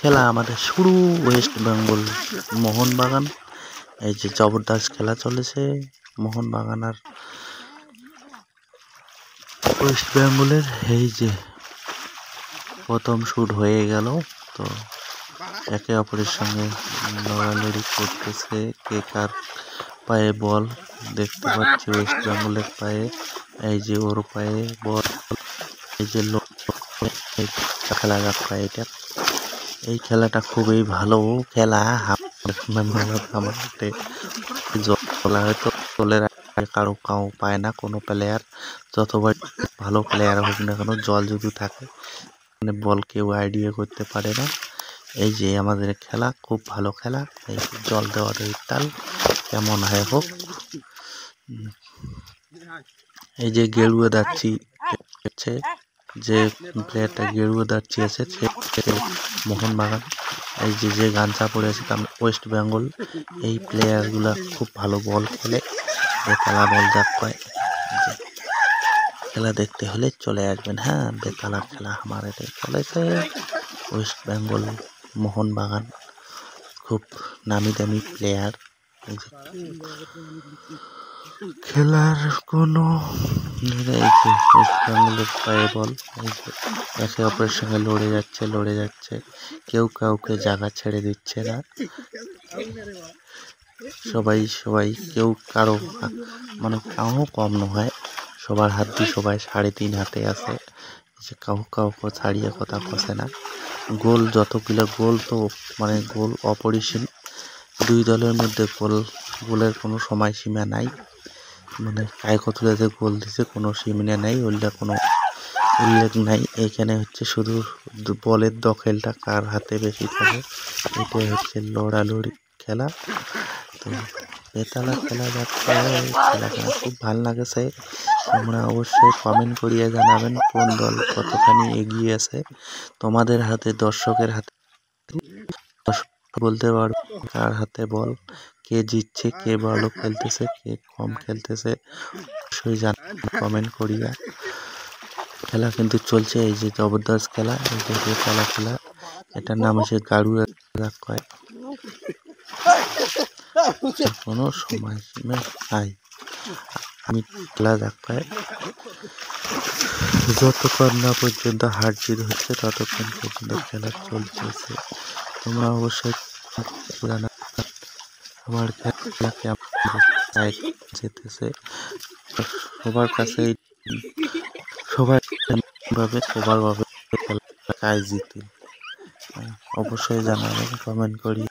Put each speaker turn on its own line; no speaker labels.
খেলা আমাদের শুরু ওয়েস্ট বেঙ্গল মোহনবাগান। এই যে জবরদস্ত খেলা চলেছে মোহনবাগান আর ওয়েস্ট বেঙ্গলের। এই যে প্রথম শুট হয়ে গেল, তো একে অপরের সঙ্গে লড়ালড়ি করতেছে কে কার পায়ে বল। দেখতে পাচ্ছি ওয়েস্ট বেঙ্গলের পায়ে, এই যে ওর পায়ে বল, এই যে খেলা যাচ্ছে। এটা এই খেলাটা খুবই ভালো খেলা। হয়তো চলে কারো কাউ পায় না কোনো প্লেয়ার, যতবার ভালো প্লেয়ার হোক না কেন জল যদি থাকে মানে বল কেউ আইডিয়া করতে পারে না। এই যে আমাদের খেলা খুব ভালো খেলা। এই জল দেওয়ার এই তাল কেমন হয় হোক। এই যে গেরুয়া দাচ্ছি যে প্লেয়ারটা গেরুয়া দাচ্ছি আছে সে মোহনবাগান। এই যে গামছা পরে আছে তার ওয়েস্ট বেঙ্গল। এই প্লেয়ার গুলা খুব ভালো বল খেলে, বেতালা বল যাক কয়। খেলা দেখতে হলে চলে আসবেন। হ্যাঁ, বেতালার খেলা আমার এটা চলেছে। ওয়েস্ট বেঙ্গল মোহনবাগান খুব নামি দামি প্লেয়ার। খেলার কোনো ওয়েস্ট বেঙ্গলের পায়ে বল, একে অপরের সঙ্গে লড়ে যাচ্ছে, কেউ কাউকে জায়গা ছেড়ে দিচ্ছে না। সবাই কেউ কারো মানে কাউ কম নয়, সবার হাত দিয়ে সবাই 3.5 হাতে আছে। যে কাউকে ছাড়িয়ে কথা কষে না। গোল যতগুলো গোল তো মানে গোল অপরিসীম। দুই দলের মধ্যে গোলের কোনো সময়সীমা নাই, মানে কায় কত গোল দিছে কোনো সীমা নাই, ওইটা কোনো উল্লেখ নাই। এখানে হচ্ছে শুধু বলের দখলটা কার হাতে বেশি থাকে, এটাই হচ্ছে লড়ালড়ি খেলা। তো বেতালা খেলা যাচ্ছে, খেলাটা খুব ভাল লাগেছে। তোমরা অবশ্যই কমেন্ট করিয়ে জানাবেন কোন দল কতখানি এগিয়ে আছে। তোমাদের হাতে, দর্শকের হাতে বলতে পারো কার হাতে বল, কে জিতছে, কে ভালো খেলতেছে, কে কম খেলতেছে, অবশ্যই জানাবেন কমেন্ট করিয়া। খেলা কিন্তু চলছে, এই যে জবরদস্ত খেলা, এই যে বেতালা খেলা। এটার নাম হচ্ছে গাড়ুয়া কয়। কোনো সময়সীমা নাই। আমি খেলা দেখায় যতক্ষণ না পর্যন্ত হার জিত হচ্ছে ততক্ষণ পর্যন্ত খেলা চলতেছে। তোমরা অবশ্যই আমার খেলা কেমন যেতেছে সবার কাছে, সবাই খেলা জিতে। অবশ্যই জানাবেন কমেন্ট করি।